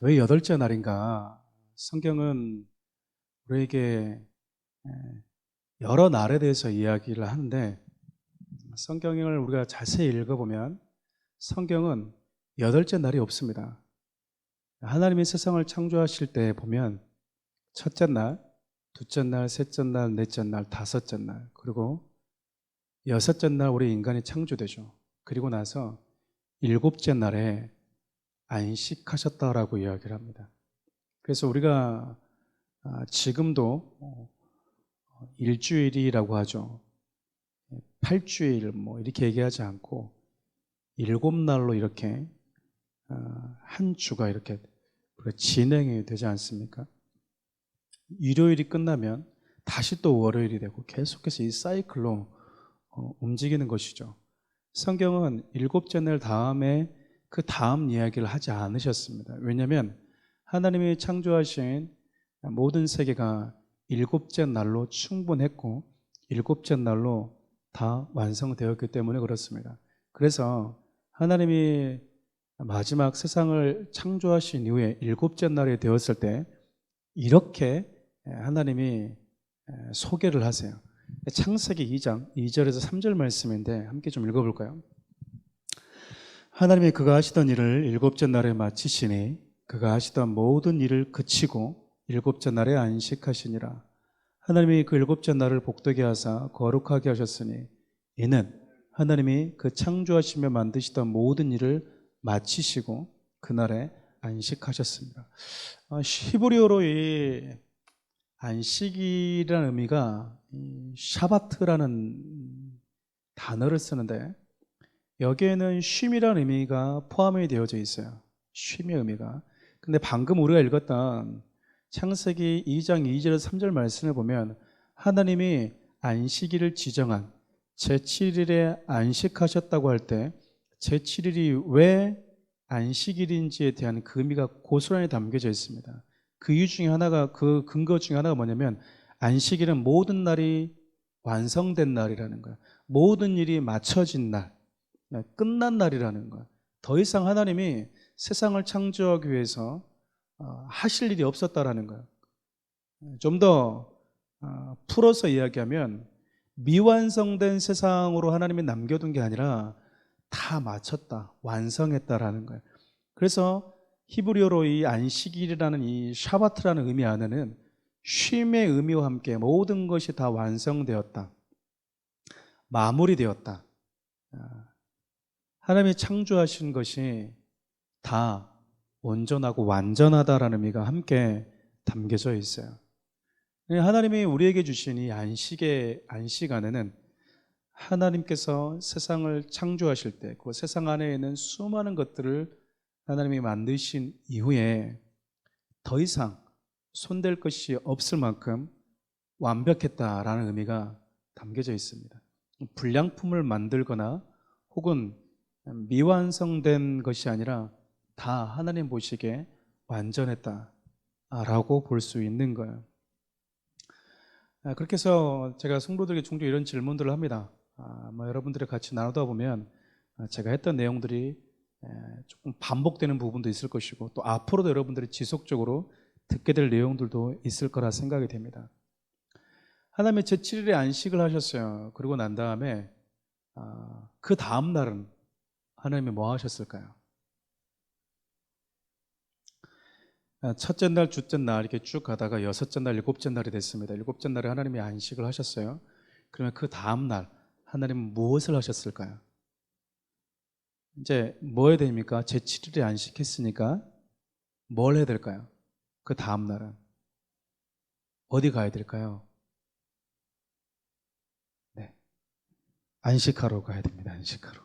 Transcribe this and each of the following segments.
왜 여덟째 날인가? 성경은 우리에게 여러 날에 대해서 이야기를 하는데, 성경을 우리가 자세히 읽어보면 성경은 여덟째 날이 없습니다. 하나님이 세상을 창조하실 때 보면 첫째 날, 둘째 날, 셋째 날, 넷째 날, 다섯째 날, 그리고 여섯째 날 우리 인간이 창조되죠. 그리고 나서 일곱째 날에 안식하셨다라고 이야기를 합니다. 그래서 우리가 지금도 일주일이라고 하죠. 8주일 이렇게 얘기하지 않고 일곱 날로 이렇게 한 주가 이렇게 진행이 되지 않습니까? 일요일이 끝나면 다시 또 월요일이 되고 계속해서 이 사이클로 움직이는 것이죠. 성경은 일곱째 날 다음에 그 다음 이야기를 하지 않으셨습니다. 왜냐하면 하나님이 창조하신 모든 세계가 일곱째 날로 충분했고 일곱째 날로 다 완성되었기 때문에 그렇습니다. 그래서 하나님이 마지막 세상을 창조하신 이후에 일곱째 날이 되었을 때 이렇게 하나님이 소개를 하세요. 창세기 2장 2절에서 3절 말씀인데 함께 좀 읽어볼까요? 하나님이 그가 하시던 일을 일곱째 날에 마치시니 그가 하시던 모든 일을 그치고 일곱째 날에 안식하시니라. 하나님이 그 일곱째 날을 복되게 하사 거룩하게 하셨으니 이는 하나님이 그 창조하시며 만드시던 모든 일을 마치시고 그날에 안식하셨습니다. 히브리어로 이 안식이라는 의미가 샤바트라는 단어를 쓰는데 여기에는 쉼이라는 의미가 포함이 되어져 있어요. 쉼의 의미가. 근데 방금 우리가 읽었던 창세기 2장 2절에서 3절 말씀을 보면 하나님이 안식일을 지정한 제7일에 안식하셨다고 할 때 제7일이 왜 안식일인지에 대한 그 의미가 고스란히 담겨져 있습니다. 그 이유 중에 하나가, 그 근거 중에 하나가 뭐냐면 안식일은 모든 날이 완성된 날이라는 거예요. 모든 일이 맞춰진 날, 끝난 날이라는 거예요. 더 이상 하나님이 세상을 창조하기 위해서 하실 일이 없었다라는 거예요. 좀 더 풀어서 이야기하면 미완성된 세상으로 하나님이 남겨둔 게 아니라 다 마쳤다, 완성했다라는 거예요. 그래서 히브리어로 이 안식일이라는 이 샤바트라는 의미 안에는 쉼의 의미와 함께 모든 것이 다 완성되었다, 마무리되었다. 하나님이 창조하신 것이 다 온전하고 완전하다라는 의미가 함께 담겨져 있어요. 하나님이 우리에게 주신 이 안식 안에는 하나님께서 세상을 창조하실 때 그 세상 안에 있는 수많은 것들을 하나님이 만드신 이후에 더 이상 손댈 것이 없을 만큼 완벽했다라는 의미가 담겨져 있습니다. 불량품을 만들거나 혹은 미완성된 것이 아니라 다 하나님 보시기에 완전했다라고 볼 수 있는 거예요. 그렇게 해서 제가 성도들에게 종종 이런 질문들을 합니다. 여러분들이 같이 나누다 보면 제가 했던 내용들이 조금 반복되는 부분도 있을 것이고 또 앞으로도 여러분들이 지속적으로 듣게 될 내용들도 있을 거라 생각이 됩니다. 하나님의 제7일에 안식을 하셨어요. 그리고 난 다음에 그 다음 날은 하나님이 뭐 하셨을까요? 첫째 날, 둘째 날 이렇게 쭉 가다가 여섯째 날, 일곱째 날이 됐습니다. 일곱째 날에 하나님이 안식을 하셨어요. 그러면 그 다음 날 하나님은 무엇을 하셨을까요? 이제 뭐 해야 됩니까? 제7일에 안식했으니까 뭘 해야 될까요? 그 다음 날은 어디 가야 될까요? 네, 안식하러 가야 됩니다. 안식하러.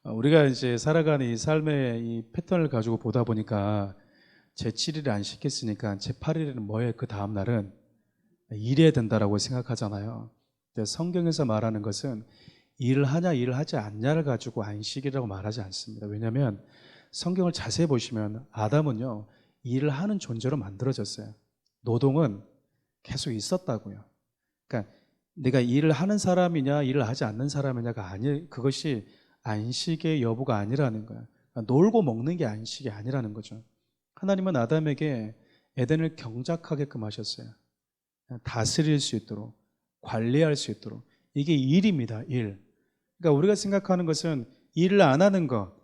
우리가 이제 살아가는 이 삶의 이 패턴을 가지고 보다 보니까 제7일에 안식했으니까 제8일에는 뭐예요? 그 다음 날은 일해야 된다라고 생각하잖아요. 근데 성경에서 말하는 것은 일을 하냐 일을 하지 않냐를 가지고 안식이라고 말하지 않습니다. 왜냐하면 성경을 자세히 보시면 아담은요 일을 하는 존재로 만들어졌어요. 노동은 계속 있었다고요. 그러니까 내가 일을 하는 사람이냐 일을 하지 않는 사람이냐가 아니, 그것이 안식의 여부가 아니라는 거예요. 놀고 먹는 게 안식이 아니라는 거죠. 하나님은 아담에게 에덴을 경작하게끔 하셨어요. 다스릴 수 있도록, 관리할 수 있도록. 이게 일입니다, 일. 그러니까 우리가 생각하는 것은 일을 안 하는 것,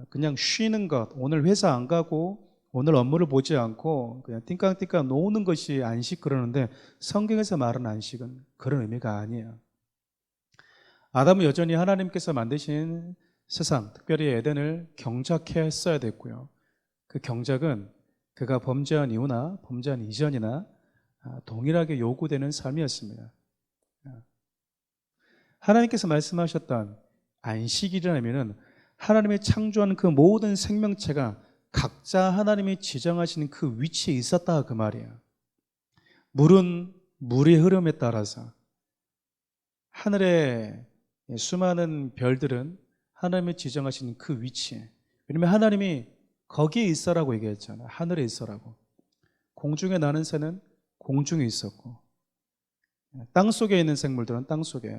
그냥 쉬는 것, 오늘 회사 안 가고 오늘 업무를 보지 않고 그냥 띵깡띵깡 노는 것이 안식 그러는데, 성경에서 말하는 안식은 그런 의미가 아니에요. 아담은 여전히 하나님께서 만드신 세상, 특별히 에덴을 경작했어야 됐고요. 그 경작은 그가 범죄한 이후나 범죄한 이전이나 동일하게 요구되는 삶이었습니다. 하나님께서 말씀하셨던 안식이라는 하나님이 창조한 그 모든 생명체가 각자 하나님이 지정하신 그 위치에 있었다, 그 말이에요. 물은 물의 흐름에 따라서, 하늘의 수많은 별들은 하나님이 지정하신 그 위치에, 왜냐하면 하나님이 거기에 있어라고 얘기했잖아요. 하늘에 있어라고. 공중에 나는 새는 공중에 있었고, 땅 속에 있는 생물들은 땅 속에,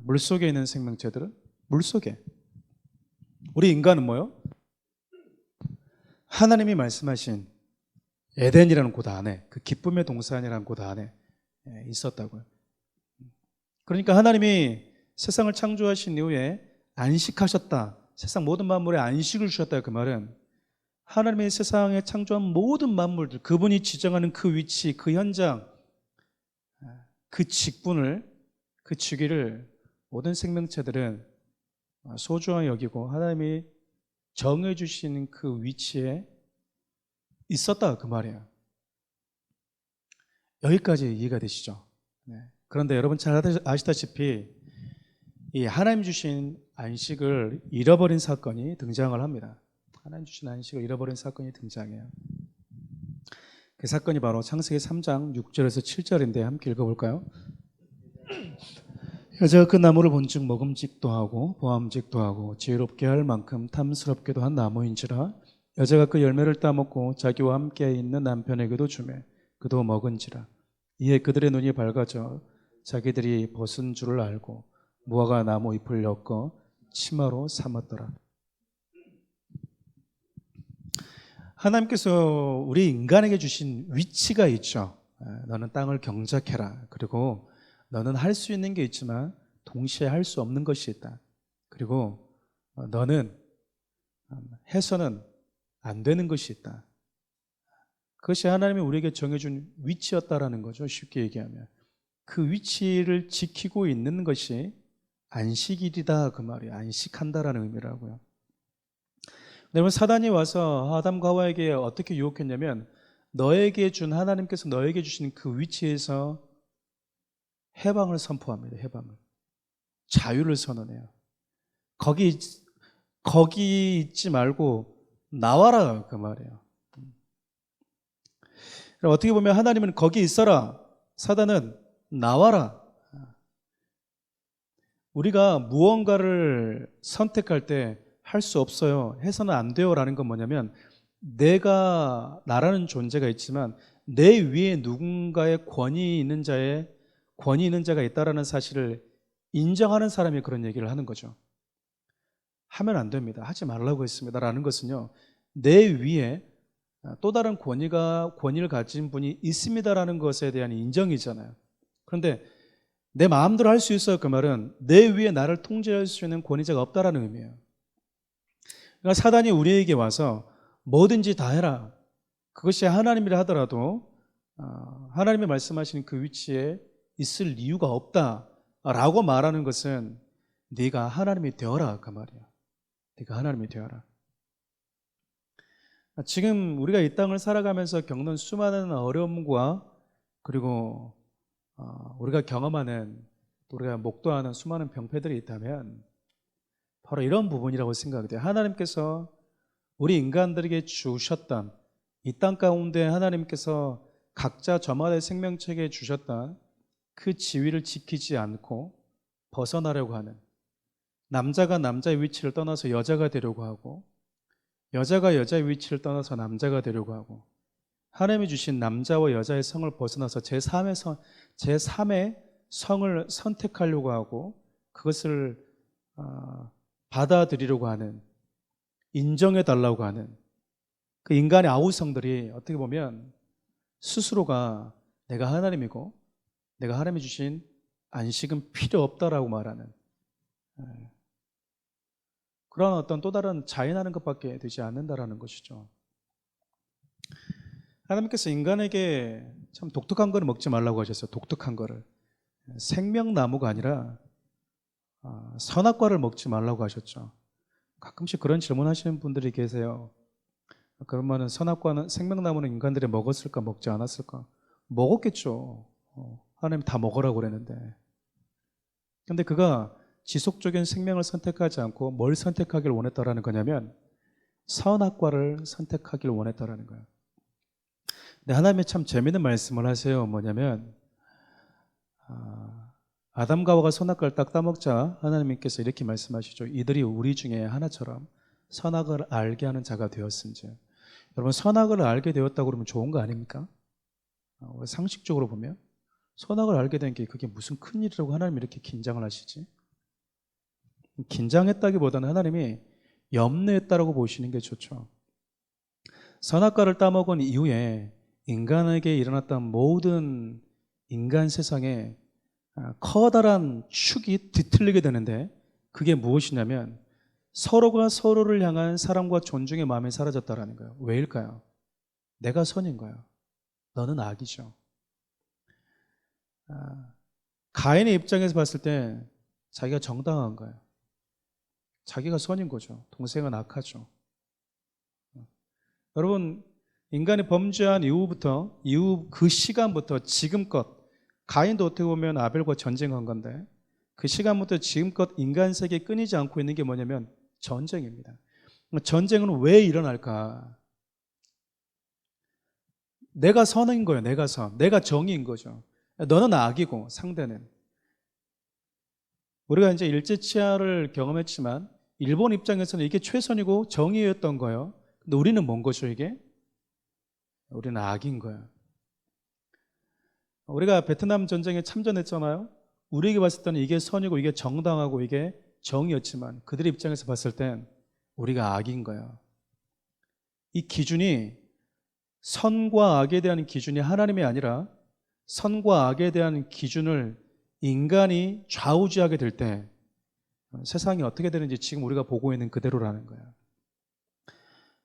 물 속에 있는 생명체들은 물 속에. 우리 인간은 뭐요? 하나님이 말씀하신 에덴이라는 곳 안에, 그 기쁨의 동산이라는 곳 안에 있었다고요. 그러니까 하나님이 세상을 창조하신 이후에 안식하셨다, 세상 모든 만물에 안식을 주셨다, 그 말은 하나님의 세상에 창조한 모든 만물들, 그분이 지정하는 그 위치, 그 현장, 그 직분을, 그 주기를 모든 생명체들은 소중하게 여기고 하나님이 정해 주시는 그 위치에 있었다, 그 말이에요. 여기까지 이해가 되시죠? 네. 그런데 여러분 잘 아시다시피 이 하나님 주신 안식을 잃어버린 사건이 등장을 합니다. 하나님 주신 안식을 잃어버린 사건이 등장해요. 그 사건이 바로 창세기 3장 6절에서 7절인데 함께 읽어볼까요? 여자가 그 나무를 본즉 먹음직도 하고 보암직도 하고 지혜롭게 할 만큼 탐스럽게도 한 나무인지라 여자가 그 열매를 따먹고 자기와 함께 있는 남편에게도 주매 그도 먹은지라. 이에 그들의 눈이 밝아져 자기들이 벗은 줄을 알고 무화과 나무 잎을 엮어 치마로 삼았더라. 하나님께서 우리 인간에게 주신 위치가 있죠. 너는 땅을 경작해라. 그리고 너는 할 수 있는 게 있지만 동시에 할 수 없는 것이 있다. 그리고 너는 해서는 안 되는 것이 있다. 그것이 하나님이 우리에게 정해준 위치였다라는 거죠. 쉽게 얘기하면. 그 위치를 지키고 있는 것이 안식일이다, 그 말이에요. 안식한다라는 의미라고요. 여러분, 사단이 와서 아담과 하와에게 어떻게 유혹했냐면 너에게 준, 하나님께서 너에게 주신 그 위치에서 해방을 선포합니다. 해방을. 자유를 선언해요. 거기 있지 말고 나와라, 그 말이에요. 어떻게 보면 하나님은 거기 있어라, 사단은 나와라. 우리가 무언가를 선택할 때 할 수 없어요, 해서는 안 돼요 라는 건 뭐냐면 내가, 나라는 존재가 있지만 내 위에 누군가의 권위 있는 자가 있다라는 사실을 인정하는 사람이 그런 얘기를 하는 거죠. 하면 안 됩니다, 하지 말라고 했습니다 라는 것은요, 내 위에 또 다른 권위를 가진 분이 있습니다라는 것에 대한 인정이잖아요. 그런데 내 마음대로 할 수 있어요, 그 말은 내 위에 나를 통제할 수 있는 권위자가 없다라는 의미예요. 그러니까 사단이 우리에게 와서 뭐든지 다 해라, 그것이 하나님이라 하더라도 하나님이 말씀하시는 그 위치에 있을 이유가 없다라고 말하는 것은 네가 하나님이 되어라, 그 말이에요. 네가 하나님이 되어라. 지금 우리가 이 땅을 살아가면서 겪는 수많은 어려움과 그리고 우리가 경험하는, 우리가 목도하는 수많은 병폐들이 있다면 바로 이런 부분이라고 생각이 돼요. 하나님께서 우리 인간들에게 주셨던 이 땅 가운데 하나님께서 각자 저마다의 생명체에게 주셨던 그 지위를 지키지 않고 벗어나려고 하는, 남자가 남자의 위치를 떠나서 여자가 되려고 하고 여자가 여자의 위치를 떠나서 남자가 되려고 하고 하나님이 주신 남자와 여자의 성을 벗어나서 제3의 성을 선택하려고 하고 그것을 받아들이려고 하는 인정해 달라고 하는 그 인간의 아우성들이 어떻게 보면 스스로가 내가 하나님이고 내가 하나님이 주신 안식은 필요 없다라고 말하는 그런 어떤 또 다른 자인하는 것밖에 되지 않는다라는 것이죠. 하나님께서 인간에게 참 독특한 거를 먹지 말라고 하셨어요. 독특한 거를. 생명나무가 아니라 선악과를 먹지 말라고 하셨죠. 가끔씩 그런 질문하시는 분들이 계세요. 그러면은 선악과는 생명나무는 인간들이 먹었을까 먹지 않았을까? 먹었겠죠. 하나님 다 먹으라고 그랬는데. 근데 그가 지속적인 생명을 선택하지 않고 뭘 선택하길 원했다라는 거냐면 선악과를 선택하길 원했다라는 거예요. 근데 하나님이 참 재미있는 말씀을 하세요. 뭐냐면 아담과 하와가 선악과를 딱 따먹자 하나님께서 이렇게 말씀하시죠. 이들이 우리 중에 하나처럼 선악을 알게 하는 자가 되었은지. 여러분 선악을 알게 되었다고 그러면 좋은 거 아닙니까? 상식적으로 보면 선악을 알게 된 게 그게 무슨 큰일이라고 하나님이 이렇게 긴장을 하시지? 긴장했다기보다는 하나님이 염려했다라고 보시는 게 좋죠. 선악과를 따먹은 이후에 인간에게 일어났던 모든 인간 세상에 커다란 축이 뒤틀리게 되는데 그게 무엇이냐면 서로가 서로를 향한 사랑과 존중의 마음이 사라졌다라는 거예요. 왜일까요? 내가 선인 거예요. 너는 악이죠. 가인의 입장에서 봤을 때 자기가 정당한 거예요. 자기가 선인 거죠. 동생은 악하죠. 여러분 인간이 범죄한 이후 그 시간부터 지금껏 가인도 어떻게 보면 아벨과 전쟁한 건데 그 시간부터 지금껏 인간 세계에 끊이지 않고 있는 게 뭐냐면 전쟁입니다. 전쟁은 왜 일어날까? 내가 선인 거예요. 내가 선. 내가 정의인 거죠. 너는 악이고 상대는. 우리가 이제 일제치하를 경험했지만 일본 입장에서는 이게 최선이고 정의였던 거예요. 근데 우리는 뭔 거죠 이게? 우리는 악인 거예요. 우리가 베트남 전쟁에 참전했잖아요. 우리에게 봤을 때는 이게 선이고 이게 정당하고 이게 정의였지만 그들의 입장에서 봤을 땐 우리가 악인 거예요. 이 기준이 선과 악에 대한 기준이 하나님이 아니라 선과 악에 대한 기준을 인간이 좌우지하게 될 때 세상이 어떻게 되는지 지금 우리가 보고 있는 그대로라는 거예요.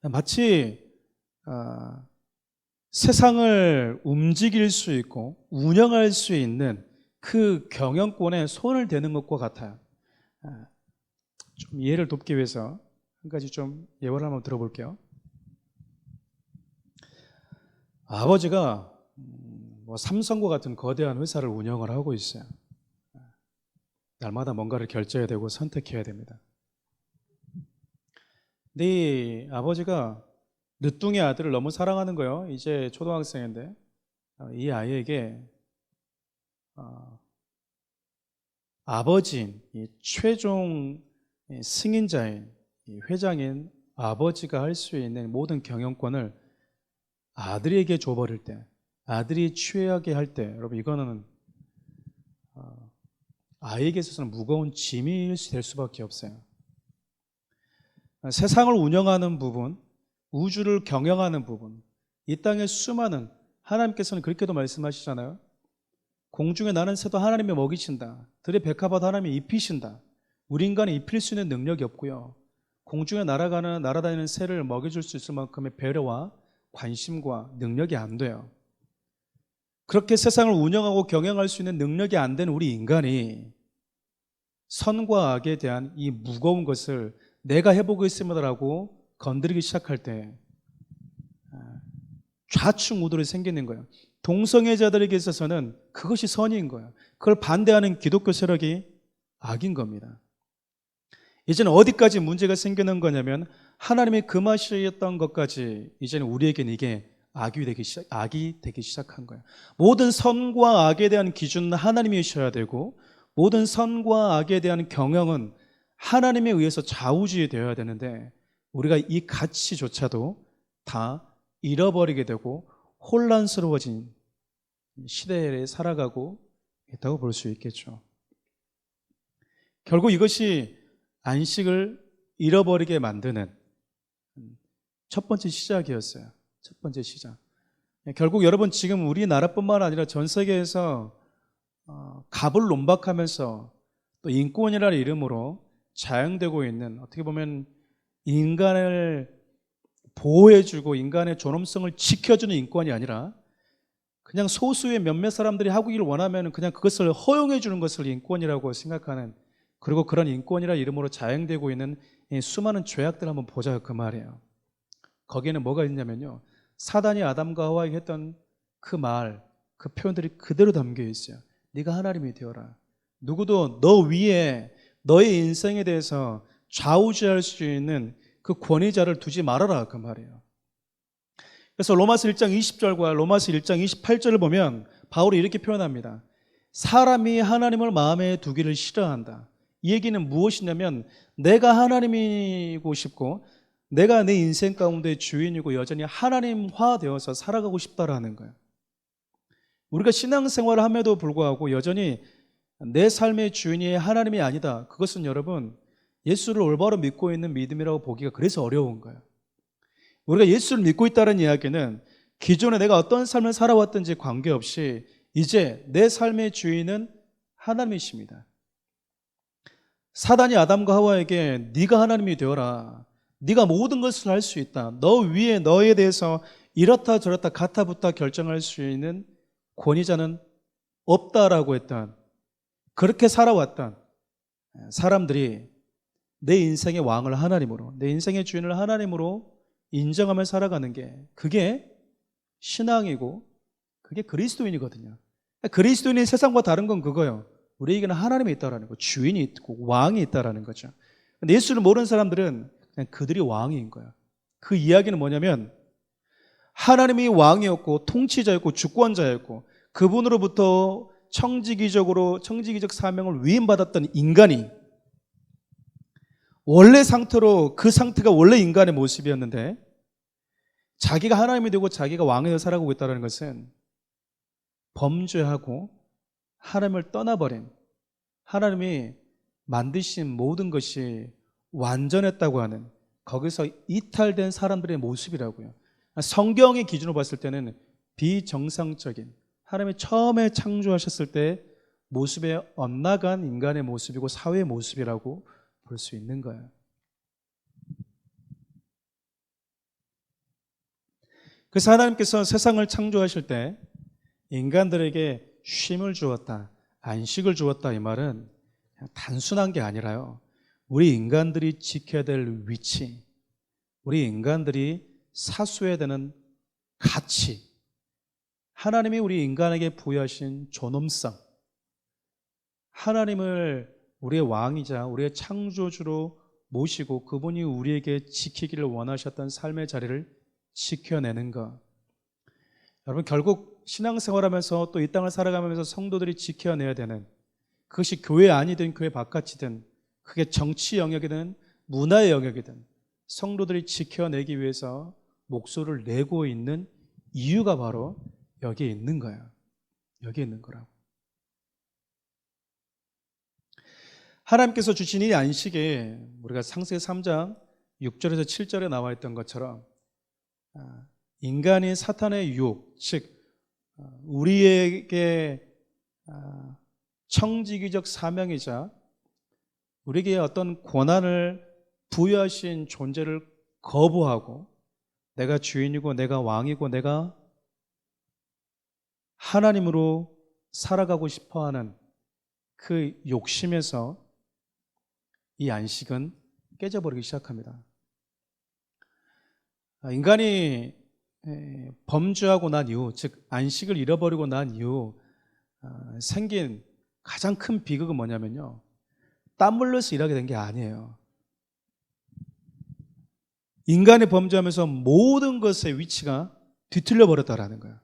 마치 세상을 움직일 수 있고 운영할 수 있는 그 경영권에 손을 대는 것과 같아요. 좀 이해를 돕기 위해서 한 가지 좀 예화를 한번 들어볼게요. 아버지가 삼성과 같은 거대한 회사를 운영을 하고 있어요. 날마다 뭔가를 결제해야 되고 선택해야 됩니다. 근데 이 아버지가 늦둥이 아들을 너무 사랑하는 거예요. 이제 초등학생인데 이 아이에게 아버지인 이 최종 승인자인 이 회장인 아버지가 할 수 있는 모든 경영권을 아들에게 줘버릴 때, 아들이 취하게 할 때, 여러분 이거는 아이에게 있어서는 무거운 짐이 될 수밖에 없어요. 세상을 운영하는 부분, 우주를 경영하는 부분, 이 땅의 수많은, 하나님께서는 그렇게도 말씀하시잖아요. 공중에 나는 새도 하나님이 먹이신다. 들의 백합화도 하나님이 입히신다. 우리 인간이 입힐 수 있는 능력이 없고요. 공중에 날아다니는 새를 먹여줄 수 있을 만큼의 배려와 관심과 능력이 안 돼요. 그렇게 세상을 운영하고 경영할 수 있는 능력이 안 되는 우리 인간이 선과 악에 대한 이 무거운 것을 내가 해보고 있습니다라고 건드리기 시작할 때 좌충우돌이 생기는 거예요. 동성애자들에게 있어서는 그것이 선인 거예요. 그걸 반대하는 기독교 세력이 악인 겁니다. 이제는 어디까지 문제가 생기는 거냐면 하나님이 금하셨던 것까지 이제는 우리에게는 이게 악이 되기 시작한 거예요. 모든 선과 악에 대한 기준은 하나님이셔야 되고 모든 선과 악에 대한 경영은 하나님에 의해서 좌우지되어야 되는데 우리가 이 가치조차도 다 잃어버리게 되고 혼란스러워진 시대에 살아가고 있다고 볼 수 있겠죠. 결국 이것이 안식을 잃어버리게 만드는 첫 번째 시작이었어요. 첫 번째 시작. 결국 여러분 지금 우리나라뿐만 아니라 전 세계에서 갑을 논박하면서 또 인권이라는 이름으로 자행되고 있는, 어떻게 보면 인간을 보호해주고 인간의 존엄성을 지켜주는 인권이 아니라 그냥 소수의 몇몇 사람들이 하기를 원하면 그냥 그것을 허용해주는 것을 인권이라고 생각하는, 그리고 그런 인권이라는 이름으로 자행되고 있는 이 수많은 죄악들 한번 보자, 그 말이에요. 거기에는 뭐가 있냐면요, 사단이 아담과 하와에게 했던 그 말, 그 표현들이 그대로 담겨 있어요. 네가 하나님이 되어라. 누구도 너 위에 너의 인생에 대해서 좌우지할 수 있는 그 권위자를 두지 말아라, 그 말이에요. 그래서 로마서 1장 20절과 로마서 1장 28절을 보면 바울이 이렇게 표현합니다. 사람이 하나님을 마음에 두기를 싫어한다. 이 얘기는 무엇이냐면 내가 하나님이고 싶고 내가 내 인생 가운데 주인이고 여전히 하나님화 되어서 살아가고 싶다라는 거예요. 우리가 신앙생활을 함에도 불구하고 여전히 내 삶의 주인이 하나님이 아니다. 그것은 여러분 예수를 올바로 믿고 있는 믿음이라고 보기가 그래서 어려운 거예요. 우리가 예수를 믿고 있다는 이야기는 기존에 내가 어떤 삶을 살아왔든지 관계없이 이제 내 삶의 주인은 하나님이십니다. 사단이 아담과 하와에게 네가 하나님이 되어라. 네가 모든 것을 할 수 있다. 너 위에 너에 대해서 이렇다 저렇다 가타부타 결정할 수 있는 권위자는 없다라고 했던, 그렇게 살아왔던 사람들이 내 인생의 왕을 하나님으로, 내 인생의 주인을 하나님으로 인정하며 살아가는 게 그게 신앙이고 그게 그리스도인이거든요. 그리스도인이 세상과 다른 건 그거예요. 우리에게는 하나님이 있다라는 거, 주인이 있고 왕이 있다라는 거죠. 근데 예수를 모르는 사람들은 그냥 그들이 왕인 거예요. 그 이야기는 뭐냐면 하나님이 왕이었고 통치자였고 주권자였고 그분으로부터 청지기적 사명을 위임받았던 인간이 원래 상태로, 그 상태가 원래 인간의 모습이었는데 자기가 하나님이 되고 자기가 왕이 되어 살아가고 있다는 것은 범죄하고 하나님을 떠나버린, 하나님이 만드신 모든 것이 완전했다고 하는, 거기서 이탈된 사람들의 모습이라고요. 성경의 기준으로 봤을 때는 비정상적인, 하나님이 처음에 창조하셨을 때 모습에 엇나간 인간의 모습이고 사회의 모습이라고 볼 수 있는 거예요. 그래서 하나님께서 세상을 창조하실 때 인간들에게 쉼을 주었다, 안식을 주었다, 이 말은 그냥 단순한 게 아니라요, 우리 인간들이 지켜야 될 위치, 우리 인간들이 사수해야 되는 가치, 하나님이 우리 인간에게 부여하신 존엄성, 하나님을 우리의 왕이자 우리의 창조주로 모시고 그분이 우리에게 지키기를 원하셨던 삶의 자리를 지켜내는 것. 여러분 결국 신앙생활하면서 또 이 땅을 살아가면서 성도들이 지켜내야 되는, 그것이 교회 안이든 교회 바깥이든 그게 정치 영역이든 문화의 영역이든 성도들이 지켜내기 위해서 목소리를 내고 있는 이유가 바로 여기에 있는 거예요. 여기에 있는 거라고. 하나님께서 주신 이 안식에 우리가 창세기 3장 6절에서 7절에 나와 있던 것처럼 인간이 사탄의 유혹, 즉 우리에게 청지기적 사명이자 우리에게 어떤 권한을 부여하신 존재를 거부하고 내가 주인이고 내가 왕이고 내가 하나님으로 살아가고 싶어하는 그 욕심에서 이 안식은 깨져버리기 시작합니다. 인간이 범죄하고 난 이후, 즉 안식을 잃어버리고 난 이후 생긴 가장 큰 비극은 뭐냐면요, 땀 흘려서 일하게 된 게 아니에요. 인간이 범죄하면서 모든 것의 위치가 뒤틀려 버렸다라는 거예요.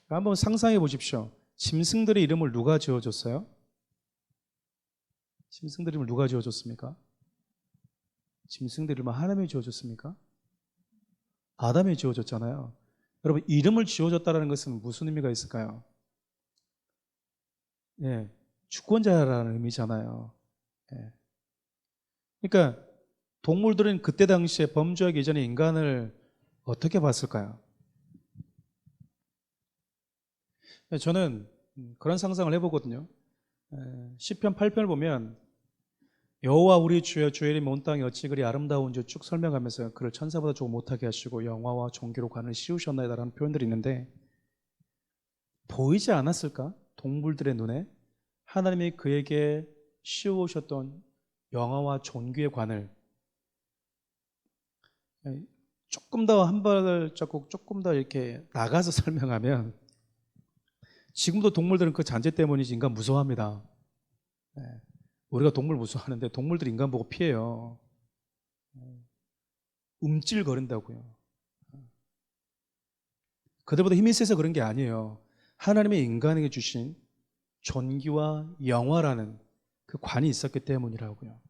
한번 상상해 보십시오. 짐승들의 이름을 누가 지어줬어요? 짐승들 이름을 누가 지어줬습니까? 짐승들 이름을 하나님이 지어줬습니까? 아담이 지어줬잖아요. 여러분 이름을 지어줬다는 것은 무슨 의미가 있을까요? 주권자라는 의미잖아요. 그러니까 동물들은 그때 당시에 범죄하기 이전에 인간을 어떻게 봤을까요? 저는 그런 상상을 해보거든요. 시편 8편을 보면 여호와 우리 주여 주의 이름이 온 땅에 어찌 그리 아름다운지 쭉 설명하면서 그를 천사보다 조금 못하게 하시고 영화와 종기로 관을 씌우셨나이다라는 표현들이 있는데, 보이지 않았을까? 동물들의 눈에 하나님이 그에게 씌우셨던 영화와 존귀의 관을 조금 더 한 발자국 조금 더 이렇게 나가서 설명하면, 지금도 동물들은 그 잔재 때문이지 인간 무서워합니다. 우리가 동물 무서워하는데 동물들이 인간 보고 피해요. 움찔거린다고요. 그들보다 힘이 세서 그런 게 아니에요. 하나님의 인간에게 주신 존귀와 영화라는 그 관이 있었기 때문이라고요.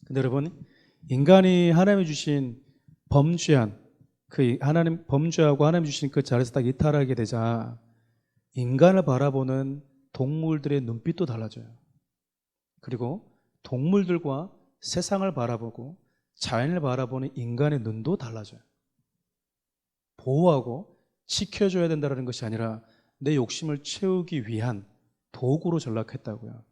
근데 여러분, 인간이 하나님이 주신 범죄한 범죄하고 하나님이 주신 그 자리에서 딱 이탈하게 되자 인간을 바라보는 동물들의 눈빛도 달라져요. 그리고 동물들과 세상을 바라보고 자연을 바라보는 인간의 눈도 달라져요. 보호하고 지켜줘야 된다는 것이 아니라 내 욕심을 채우기 위한 도구로 전락했다고요.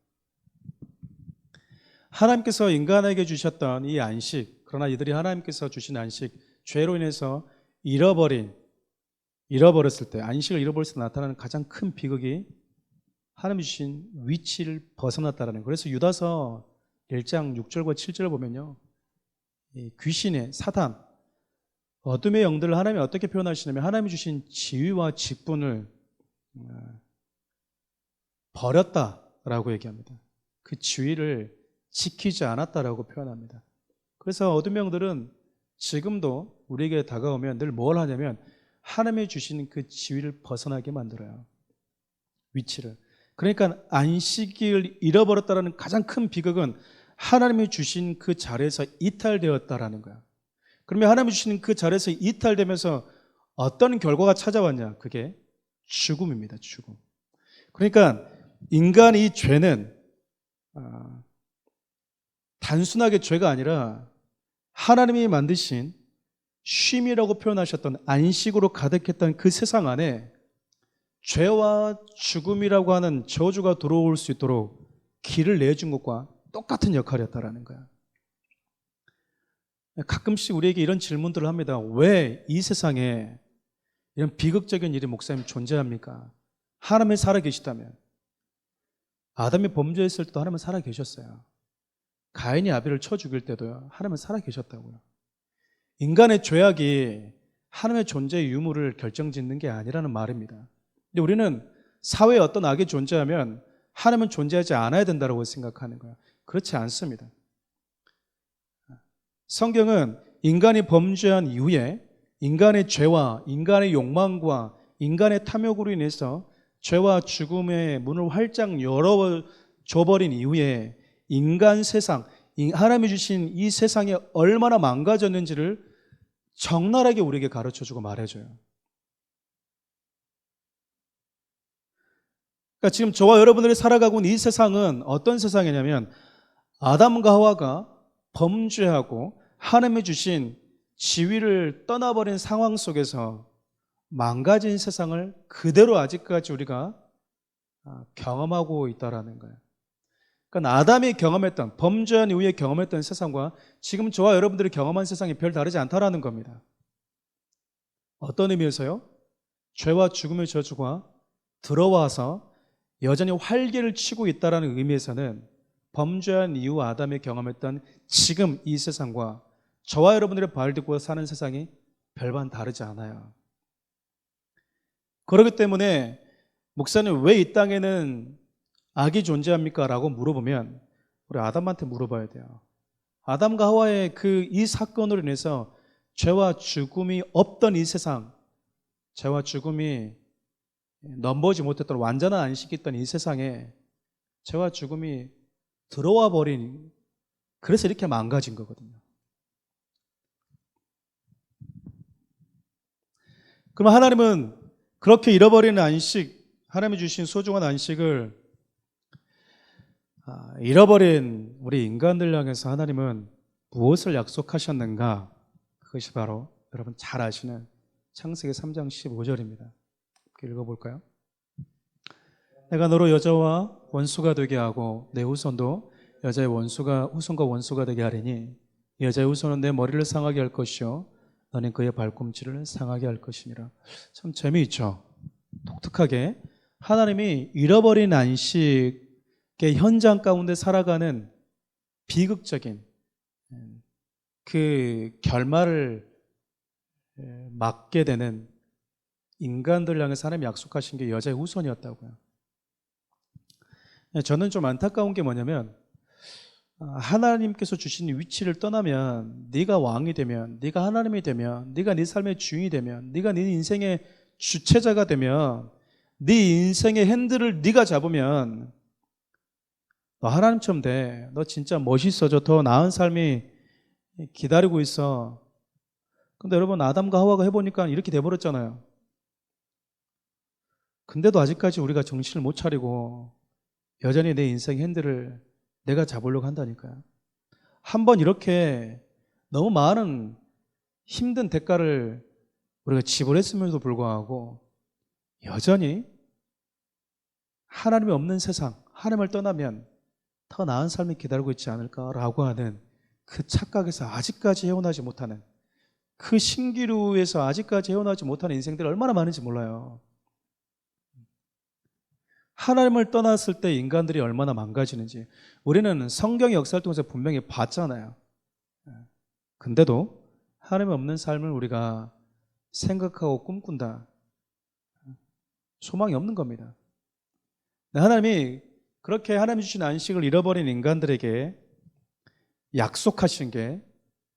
하나님께서 인간에게 주셨던 이 안식, 그러나 이들이 하나님께서 주신 안식, 죄로 인해서 잃어버렸을 때, 안식을 잃어버렸을 때 나타나는 가장 큰 비극이 하나님이 주신 위치를 벗어났다는 거예요. 그래서 유다서 1장 6절과 7절을 보면요, 이 귀신의 사단, 어둠의 영들을 하나님이 어떻게 표현하시냐면 하나님이 주신 지위와 직분을 버렸다라고 얘기합니다. 그 지위를 지키지 않았다라고 표현합니다. 그래서 어둠의 영들은 지금도 우리에게 다가오면 늘 뭘 하냐면 하나님이 주신 그 지위를 벗어나게 만들어요. 위치를. 그러니까 안식을 잃어버렸다는 가장 큰 비극은 하나님이 주신 그 자리에서 이탈되었다라는 거야. 그러면 하나님이 주신 그 자리에서 이탈되면서 어떤 결과가 찾아왔냐? 그게 죽음입니다. 죽음. 그러니까 인간의 이 죄는 단순하게 죄가 아니라 하나님이 만드신 쉼이라고 표현하셨던 안식으로 가득했던 그 세상 안에 죄와 죽음이라고 하는 저주가 들어올 수 있도록 길을 내준 것과 똑같은 역할이었다라는 거야. 가끔씩 우리에게 이런 질문들을 합니다. 왜 이 세상에 이런 비극적인 일이 목사님 존재합니까? 하나님이 살아계시다면. 아담이 범죄했을 때도 하나님은 살아계셨어요. 가인이 아벨을 쳐 죽일 때도요, 하나님은 살아계셨다고요. 인간의 죄악이 하나님의 존재의 유무를 결정짓는 게 아니라는 말입니다. 근데 우리는 사회에 어떤 악이 존재하면 하나님은 존재하지 않아야 된다고 생각하는 거예요. 그렇지 않습니다. 성경은 인간이 범죄한 이후에 인간의 죄와 인간의 욕망과 인간의 탐욕으로 인해서 죄와 죽음의 문을 활짝 열어줘버린 이후에 인간 세상, 하나님이 주신 이 세상이 얼마나 망가졌는지를 적나라하게 우리에게 가르쳐주고 말해줘요. 그러니까 지금 저와 여러분들이 살아가고 있는 이 세상은 어떤 세상이냐면 아담과 하와가 범죄하고 하나님이 주신 지위를 떠나버린 상황 속에서 망가진 세상을 그대로 아직까지 우리가 경험하고 있다는 거예요. 그러니까 아담이 경험했던, 범죄한 이후에 경험했던 세상과 지금 저와 여러분들이 경험한 세상이 별 다르지 않다라는 겁니다. 어떤 의미에서요? 죄와 죽음의 저주가 들어와서 여전히 활개를 치고 있다는 의미에서는 범죄한 이후 아담이 경험했던 지금 이 세상과 저와 여러분들의 발 딛고 사는 세상이 별반 다르지 않아요. 그렇기 때문에 목사님, 왜 이 땅에는 악이 존재합니까? 라고 물어보면 우리 아담한테 물어봐야 돼요. 아담과 하와의 이 사건으로 인해서 죄와 죽음이 없던 이 세상, 죄와 죽음이 넘보지 못했던 완전한 안식이 있던 이 세상에 죄와 죽음이 들어와 버린, 그래서 이렇게 망가진 거거든요. 그럼 하나님은 그렇게 잃어버리는 안식, 하나님이 주신 소중한 안식을 잃어버린 우리 인간들 향해서 하나님은 무엇을 약속하셨는가? 그것이 바로 여러분 잘 아시는 창세기 3장 15절입니다. 읽어볼까요? 내가 너로 여자와 원수가 되게 하고 내 후손도 여자의 후손과 원수가 되게 하리니 여자의 후손은 내 머리를 상하게 할 것이요 너는 그의 발꿈치를 상하게 할 것이니라. 참 재미있죠. 독특하게 하나님이 잃어버린 안식의 현장 가운데 살아가는 비극적인 그 결말을 맞게 되는 인간들 향해서 하나님이 약속하신 게 여자의 후손이었다고요. 저는 좀 안타까운 게 뭐냐면 하나님께서 주신 위치를 떠나면 네가 왕이 되면, 네가 하나님이 되면, 네가 네 삶의 주인이 되면, 네가 네 인생의 주체자가 되면, 네 인생의 핸들을 네가 잡으면 너 하나님처럼 돼. 너 진짜 멋있어져. 더 나은 삶이 기다리고 있어. 근데 여러분 아담과 하와가 해보니까 이렇게 돼버렸잖아요. 근데도 아직까지 우리가 정신을 못 차리고 여전히 내 인생 핸들을 내가 잡으려고 한다니까요. 한번 이렇게 너무 많은 힘든 대가를 우리가 지불했음에도 불구하고 여전히 하나님이 없는 세상, 하나님을 떠나면 더 나은 삶이 기다리고 있지 않을까라고 하는 그 착각에서 아직까지 헤어나지 못하는, 그 신기루에서 아직까지 헤어나지 못하는 인생들이 얼마나 많은지 몰라요. 하나님을 떠났을 때 인간들이 얼마나 망가지는지 우리는 성경의 역사를 통해서 분명히 봤잖아요. 근데도 하나님 없는 삶을 우리가 생각하고 꿈꾼다. 소망이 없는 겁니다. 하나님이 그렇게 하나님 주신 안식을 잃어버린 인간들에게 약속하신 게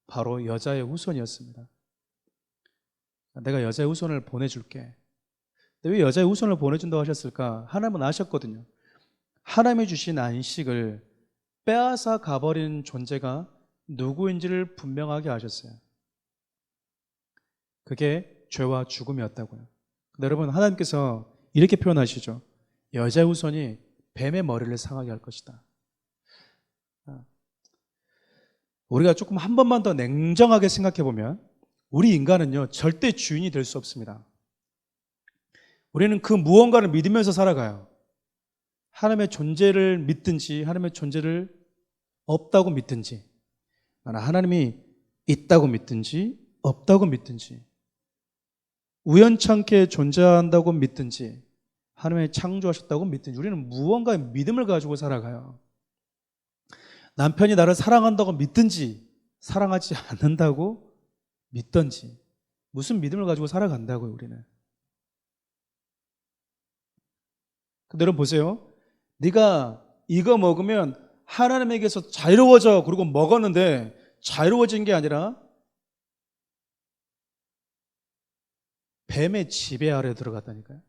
바로 여자의 후손이었습니다. 내가 여자의 후손을 보내줄게. 근데 왜 여자의 후손을 보내준다고 하셨을까? 하나님은 아셨거든요. 하나님이 주신 안식을 빼앗아 가버린 존재가 누구인지를 분명하게 아셨어요. 그게 죄와 죽음이었다고요. 근데 여러분 하나님께서 이렇게 표현하시죠. 여자의 후손이 뱀의 머리를 상하게 할 것이다. 우리가 조금 한 번만 더 냉정하게 생각해 보면 우리 인간은요 절대 주인이 될 수 없습니다. 우리는 그 무언가를 믿으면서 살아가요. 하나님의 존재를 믿든지 하나님의 존재를 없다고 믿든지, 하나님이 있다고 믿든지 없다고 믿든지, 우연찮게 존재한다고 믿든지 하나님이 창조하셨다고 믿든지 우리는 무언가의 믿음을 가지고 살아가요. 남편이 나를 사랑한다고 믿든지 사랑하지 않는다고 믿든지 무슨 믿음을 가지고 살아간다고요 우리는. 근데 여러분 보세요. 네가 이거 먹으면 하나님에게서 자유로워져. 그리고 먹었는데 자유로워진 게 아니라 뱀의 지배 아래 들어갔다니까요.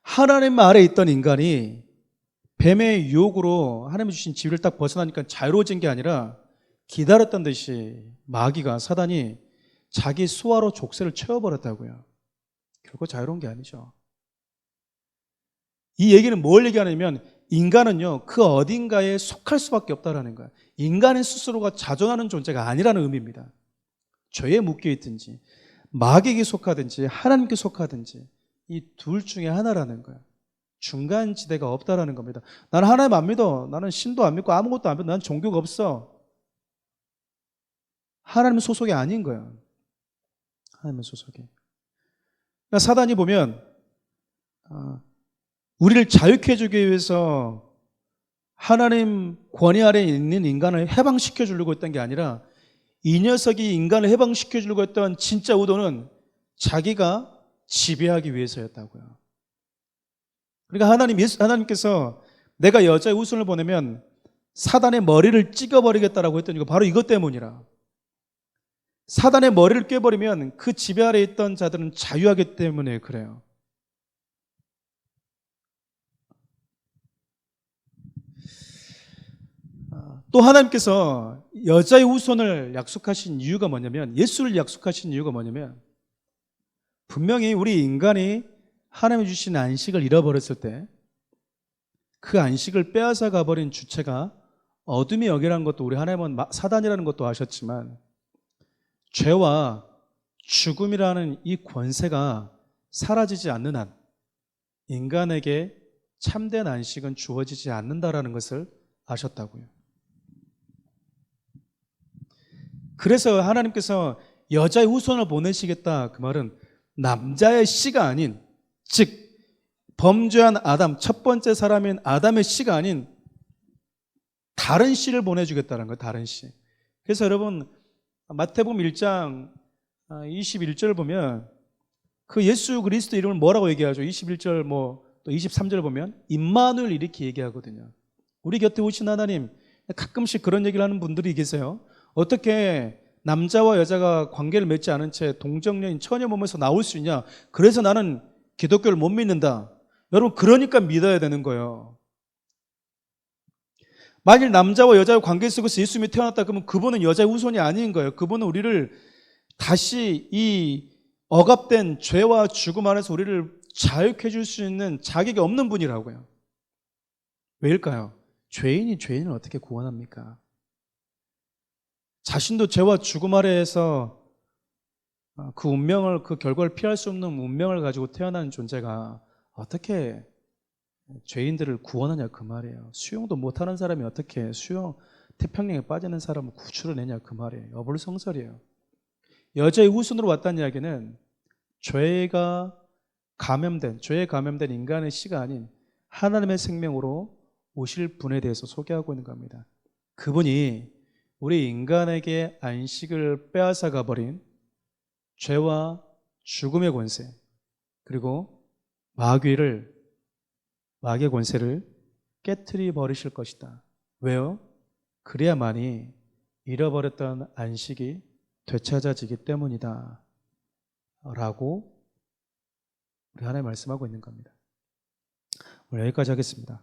하나님 아래에 있던 인간이 뱀의 유혹으로 하나님이 주신 지위를 딱 벗어나니까 자유로워진 게 아니라 기다렸던 듯이 마귀가, 사단이 자기 수하로 족쇄를 채워버렸다고요. 결코 자유로운 게 아니죠. 이 얘기는 뭘 얘기하냐면 인간은요 그 어딘가에 속할 수밖에 없다라는 거예요. 인간의 스스로가 자존하는 존재가 아니라는 의미입니다. 죄에 묶여있든지 마귀에게 속하든지 하나님께 속하든지 이 둘 중에 하나라는 거예요. 중간 지대가 없다라는 겁니다. 나는 하나님 안 믿어. 나는 신도 안 믿고 아무것도 안 믿어. 난 종교가 없어. 하나님 소속이 아닌 거예요. 하나님의 소속이. 그러니까 사단이 보면 우리를 자유케 해주기 위해서 하나님 권위 아래에 있는 인간을 해방시켜 주려고 했던 게 아니라 이 녀석이 인간을 해방시켜 주려고 했던 진짜 의도는 자기가 지배하기 위해서였다고요. 그러니까 하나님께서 내가 여자의 후손을 보내면 사단의 머리를 찍어버리겠다라고 했던 이거 바로 이것 때문이라. 사단의 머리를 꿰버리면 그 지배 아래에 있던 자들은 자유하기 때문에 그래요. 또 하나님께서 여자의 후손을 약속하신 이유가 뭐냐면, 예수를 약속하신 이유가 뭐냐면, 분명히 우리 인간이 하나님이 주신 안식을 잃어버렸을 때 그 안식을 빼앗아 가버린 주체가 어둠의 영이라는 것도 우리 하나님은 사단이라는 것도 아셨지만 죄와 죽음이라는 이 권세가 사라지지 않는 한 인간에게 참된 안식은 주어지지 않는다라는 것을 아셨다고요. 그래서 하나님께서 여자의 후손을 보내시겠다, 그 말은 남자의 씨가 아닌, 즉 범죄한 아담, 첫 번째 사람인 아담의 씨가 아닌 다른 씨를 보내주겠다는 거예요. 다른 씨. 그래서 여러분 마태복음 1장 21절 보면 그 예수 그리스도 이름을 뭐라고 얘기하죠? 21절 또 23절 보면 임마누엘 이렇게 얘기하거든요. 우리 곁에 오신 하나님. 가끔씩 그런 얘기를 하는 분들이 계세요. 어떻게 남자와 여자가 관계를 맺지 않은 채 동정녀인 처녀 몸에서 나올 수 있냐? 그래서 나는 기독교를 못 믿는다. 여러분 그러니까 믿어야 되는 거예요. 만일 남자와 여자의 관계 속에서 예수님이 태어났다 그러면 그분은 여자의 후손이 아닌 거예요. 그분은 우리를 다시 이 억압된 죄와 죽음 안에서 우리를 자유케 해줄 수 있는 자격이 없는 분이라고요. 왜일까요? 죄인이 죄인을 어떻게 구원합니까? 자신도 죄와 죽음 아래에서 그 운명을, 그 결과를 피할 수 없는 운명을 가지고 태어난 존재가 어떻게 죄인들을 구원하냐 그 말이에요. 수영도 못하는 사람이 어떻게 태평양에 빠지는 사람을 구출해내냐 그 말이에요. 어불성설이에요. 여자의 후손으로 왔다는 이야기는 죄에 감염된 인간의 씨가 아닌 하나님의 생명으로 오실 분에 대해서 소개하고 있는 겁니다. 그분이 우리 인간에게 안식을 빼앗아 가버린 죄와 죽음의 권세, 그리고 마귀의 권세를 깨트려 버리실 것이다. 왜요? 그래야만이 잃어버렸던 안식이 되찾아지기 때문이다 라고 우리 하나님 말씀하고 있는 겁니다. 오늘 여기까지 하겠습니다.